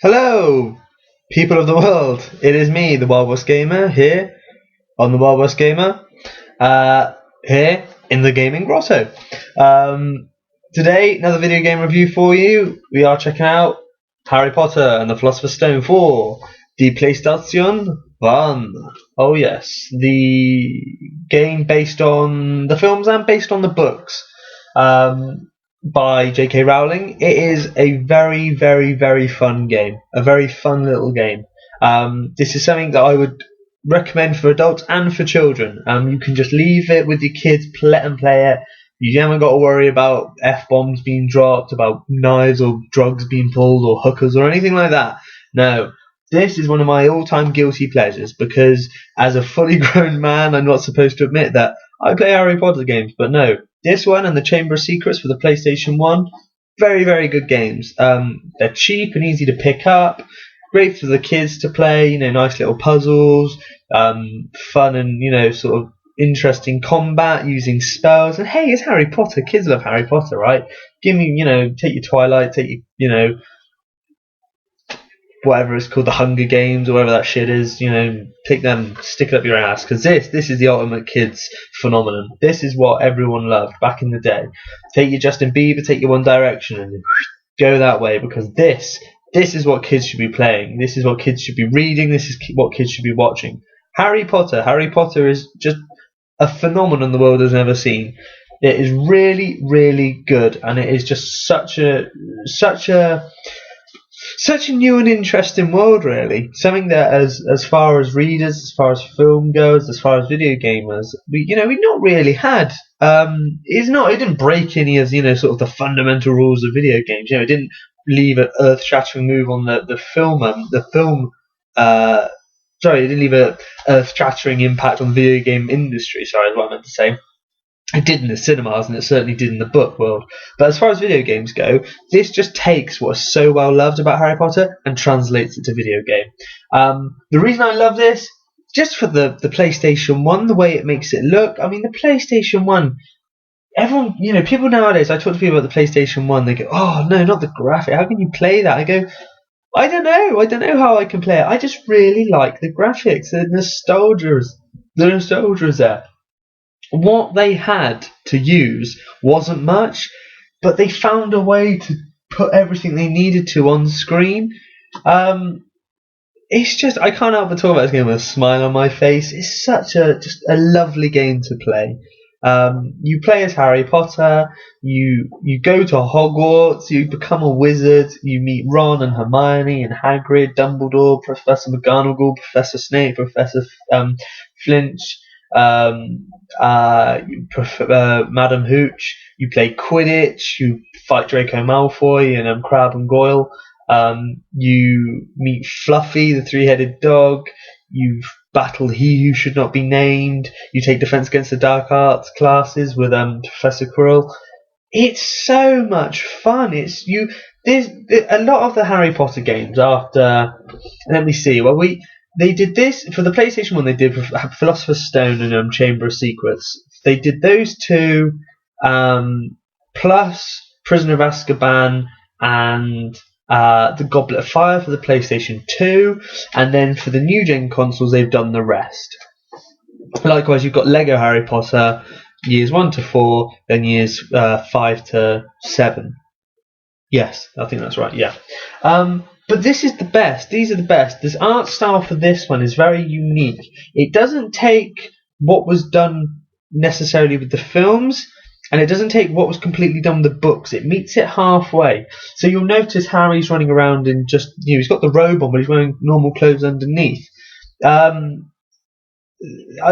Hello, people of the world. It is me, the WildWestGamer, here on the WildWestGamer, here in the Gaming Grotto. Today, another video game review for you. We are checking out Harry Potter and the Philosopher's Stone for the PlayStation 1. Oh yes, the game based on the films and based on the books. By J.K. Rowling. It is a very, very, very fun game. A very fun little game. This is something that I would recommend for adults and for children. You can just leave it with your kids, let them play it. You haven't got to worry about F-bombs being dropped, about knives or drugs being pulled or hookers or anything like that. No. This is one of my all-time guilty pleasures because as a fully grown man, I'm not supposed to admit that I play Harry Potter games, but no. This one and the Chamber of Secrets for the PlayStation 1, very, very good games. They're cheap and easy to pick up, great for the kids to play, nice little puzzles, fun and, sort of interesting combat using spells. And hey, it's Harry Potter. Kids love Harry Potter, right? Give me, take your Twilight, take your, whatever it's called, the Hunger Games or whatever that shit is, take them, stick it up your ass, because this is the ultimate kids phenomenon. This is what everyone loved back in the day. Take your Justin Bieber, take your One Direction, and go that way, because this is what kids should be playing. This is what kids should be reading. This is what kids should be watching. Harry Potter is just a phenomenon the world has never seen. It is really, really good, and it is just such a new and interesting world, really. Something that, as far as readers, as far as film goes, as far as video gamers, we've not really had. It didn't break any of sort of the fundamental rules of video games. It didn't leave an earth-shattering move on the film. It didn't leave an earth-shattering impact on the video game industry. Sorry, is what I meant to say. It did in the cinemas, and it certainly did in the book world. But as far as video games go, this just takes what is so well loved about Harry Potter and translates it to video game. The reason I love this, just for the PlayStation 1, the way it makes it look. I mean, the PlayStation 1, everyone, people nowadays, I talk to people about the PlayStation 1, they go, oh, no, not the graphic. How can you play that? I go, I don't know how I can play it. I just really like the graphics. The nostalgia is there. What they had to use wasn't much, but they found a way to put everything they needed to on screen. It's just, I can't help but talk about this game with a smile on my face. It's such just a lovely game to play. You play as Harry Potter, you go to Hogwarts, you become a wizard, you meet Ron and Hermione and Hagrid, Dumbledore, Professor McGonagall, Professor Snape, Professor Flinch, Madam Hooch. You play Quidditch, you fight Draco Malfoy and Crabbe and Goyle. You meet Fluffy, the three-headed dog. You battle He Who Should Not Be Named. You take Defense Against the Dark Arts classes with Professor Quirrell. It's so much fun. There's a lot of the Harry Potter games after. Let me see. Well, they did this for the PlayStation 1. They did Philosopher's Stone and Chamber of Secrets. They did those two, plus Prisoner of Azkaban and the Goblet of Fire for the PlayStation 2, and then for the new gen consoles they've done the rest. Likewise, you've got Lego Harry Potter years 1 to 4, then years 5 to 7. Yes, I think that's right. Yeah. But this is the best. These are the best. This art style for this one is very unique. It doesn't take what was done necessarily with the films, and it doesn't take what was completely done with the books. It meets it halfway. So you'll notice Harry's running around in just, he's got the robe on, but he's wearing normal clothes underneath. I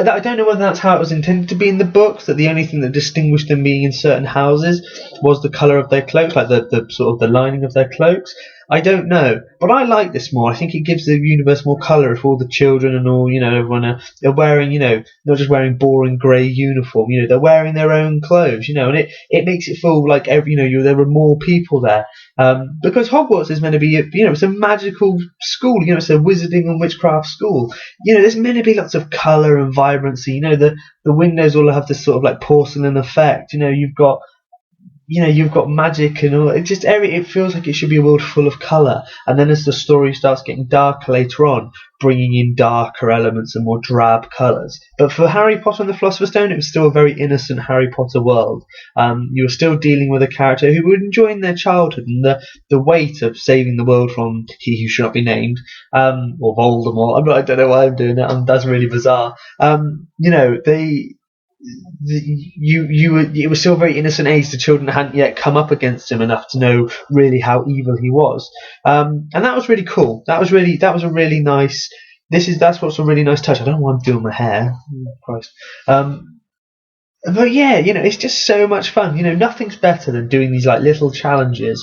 don't know whether that's how it was intended to be in the books, that the only thing that distinguished them being in certain houses was the colour of their cloaks, like the sort of the lining of their cloaks. I don't know, but I like this more. I think it gives the universe more colour if all the children and all, everyone are wearing, not just wearing boring grey uniform, they're wearing their own clothes, and it makes it feel like there are more people there. Because Hogwarts is meant to be, it's a magical school, it's a wizarding and witchcraft school. There's meant to be lots of colour and vibrancy. The windows all have this sort of like porcelain effect. You've got you've got magic and all. It feels like it should be a world full of colour. And then as the story starts getting darker later on, bringing in darker elements and more drab colours. But for Harry Potter and the Philosopher's Stone, it was still a very innocent Harry Potter world. You were still dealing with a character who were enjoying their childhood, and the weight of saving the world from he who should not be named, or Voldemort. I don't know why I'm doing that. That's really bizarre. It was still a very innocent age. The children hadn't yet come up against him enough to know really how evil he was, and that was really cool. That was a really nice. That's what's a really nice touch. I don't know why I'm doing my hair. Oh, Christ. But yeah, it's just so much fun. Nothing's better than doing these like little challenges.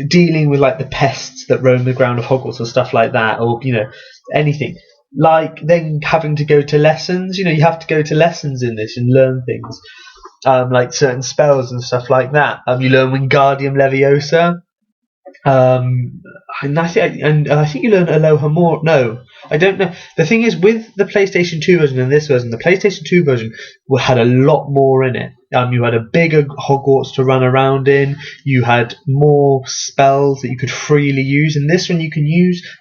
Dealing with like the pests that roam the ground of Hogwarts or stuff like that, or anything. Like then having to go to lessons, you have to go to lessons in this and learn things, like certain spells and stuff like that. You learn Wingardium Leviosa, and I think you learn Aloha more. No, I don't know. The thing is, with the PlayStation 2 version and this version, the PlayStation 2 version had a lot more in it. You had a bigger Hogwarts to run around in. You had more spells that you could freely use. In this one, you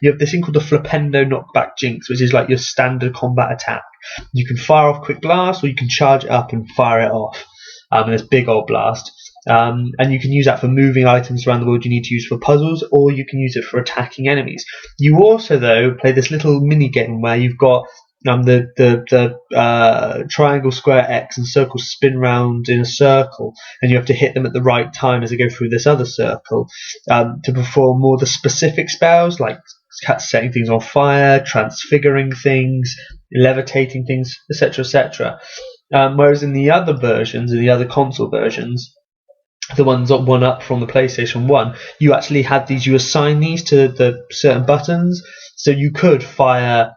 have this thing called the Flipendo Knockback Jinx, which is like your standard combat attack. You can fire off Quick Blast, or you can charge it up and fire it off. And this big old blast. And you can use that for moving items around the world you need to use for puzzles, or you can use it for attacking enemies. You also, though, play this little mini game where you've got the triangle, square, X, and circle spin round in a circle, and you have to hit them at the right time as they go through this other circle to perform more the specific spells, like setting things on fire, transfiguring things, levitating things, etc., etc. Whereas in the other versions, in the other console versions, the ones that one up from the PlayStation 1, you actually had these, you assign these to the certain buttons, so you could fire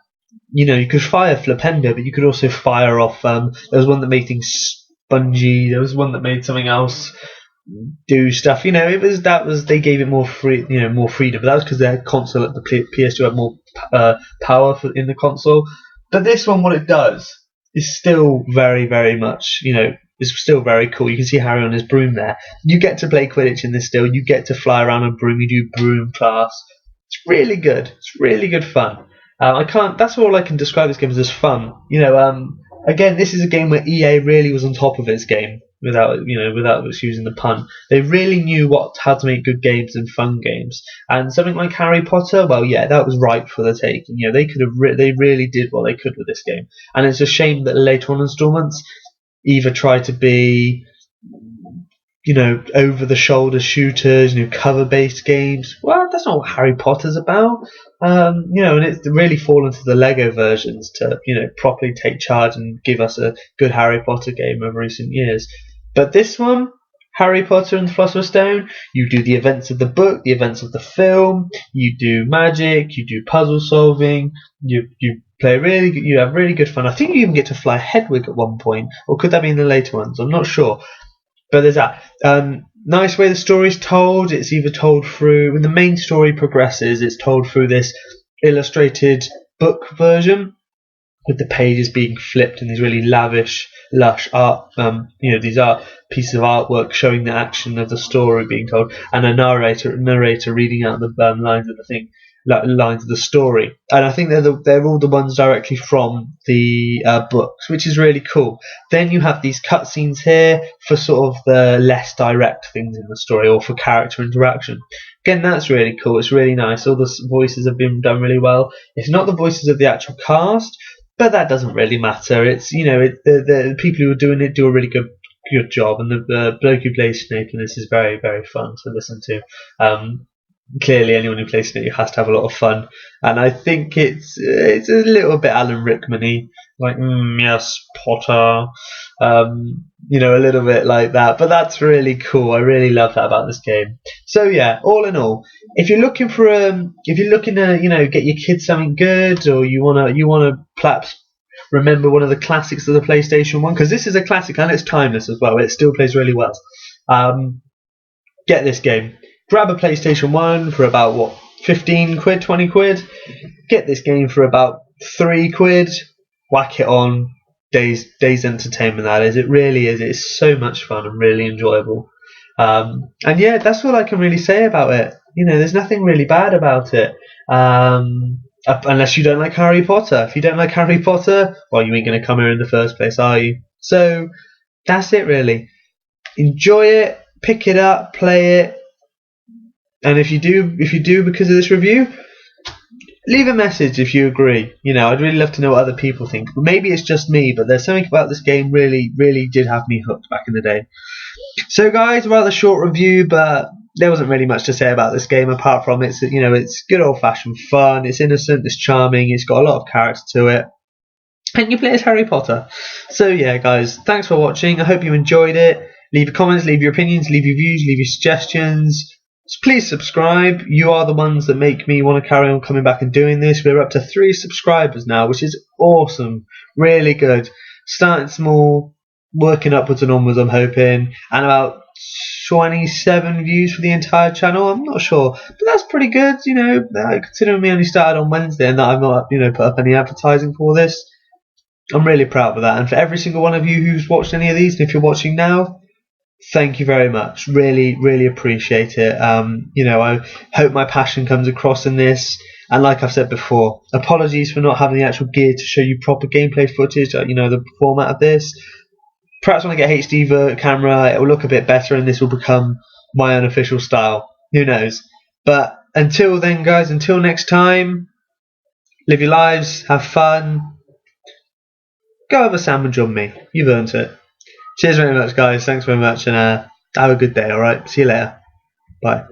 Flipendo, but you could also fire off, there was one that made things spongy, there was one that made something else do stuff, they gave it more more freedom, but that was because their console at the PS2 had more power in the console. But this one, what it does is still very, very much, it's still very cool. You can see Harry on his broom there. You get to play Quidditch in this still. You get to fly around on broom. You do broom class. It's really good. It's really good fun. That's all I can describe this game as fun. Again, this is a game where EA really was on top of its game. Without using the pun, they really knew how to make good games and fun games. And something like Harry Potter, well, yeah, that was ripe for the taking. They really did what they could with this game. And it's a shame that later on installments either try to be, over the shoulder shooters, cover based games. Well, that's not what Harry Potter's about. And it's really fallen to the Lego versions to, properly take charge and give us a good Harry Potter game over recent years. But this one, Harry Potter and the Philosopher's Stone, you do the events of the book, the events of the film, you do magic, you do puzzle solving, you play you have really good fun. I think you even get to fly Hedwig at one point, or could that be in the later ones? I'm not sure. But there's that. Nice way the story's told. It's either told through, when the main story progresses, it's told through this illustrated book version, with the pages being flipped and these really lavish, lush art, these art pieces of artwork showing the action of the story being told, and a narrator reading out the lines of the thing, lines of the story. And I think they're all the ones directly from the books, which is really cool. Then you have these cutscenes here for sort of the less direct things in the story, or for character interaction. Again, that's really cool. It's really nice. All the voices have been done really well. It's not the voices of the actual cast, but that doesn't really matter. It's the people who are doing it do a really good job, and the bloke who plays Snape in this is very, very fun to listen to. Clearly, anyone who plays Snape has to have a lot of fun, and I think it's a little bit Alan Rickman-y, like yes, Potter, a little bit like that. But that's really cool. I really love that about this game. So yeah, all in all, if you're looking to get your kids something good, or you wanna perhaps remember one of the classics of the PlayStation 1, because this is a classic and it's timeless as well. It still plays really well. Get this game. Grab a PlayStation 1 for about 15 quid, 20 quid. Get this game for about 3 quid. Whack it on. day's entertainment. That is, it really is. It's so much fun and really enjoyable. And yeah, that's all I can really say about it. There's nothing really bad about it. Unless you don't like Harry Potter. If you don't like Harry Potter, well, you ain't going to come here in the first place, are you? So that's it, really. Enjoy it, pick it up, play it, and if you do because of this review, leave a message if you agree. I'd really love to know what other people think. But maybe it's just me, but there's something about this game really, really did have me hooked back in the day. So, guys, rather short review, but there wasn't really much to say about this game apart from it's good old-fashioned fun. It's innocent, it's charming, it's got a lot of character to it, and you play as Harry Potter. So yeah, guys, thanks for watching. I hope you enjoyed it. Leave your comments, leave your opinions, leave your views, leave your suggestions. Please subscribe. You are the ones that make me want to carry on coming back and doing this. We're up to 3 subscribers now, which is awesome. Really good. Starting small, working upwards and onwards, I'm hoping. And about 27 views for the entire channel. I'm not sure, but that's pretty good. Considering we only started on Wednesday and that I've not put up any advertising for this. I'm really proud of that. And for every single one of you who's watched any of these, and if you're watching now, thank you very much. Really, really appreciate it. I hope my passion comes across in this. And like I've said before, apologies for not having the actual gear to show you proper gameplay footage, the format of this. Perhaps when I get HD camera, it will look a bit better and this will become my unofficial style. Who knows? But until then, guys, until next time, live your lives, have fun. Go have a sandwich on me. You've earned it. Cheers very much, guys. Thanks very much, and have a good day, alright? See you later. Bye.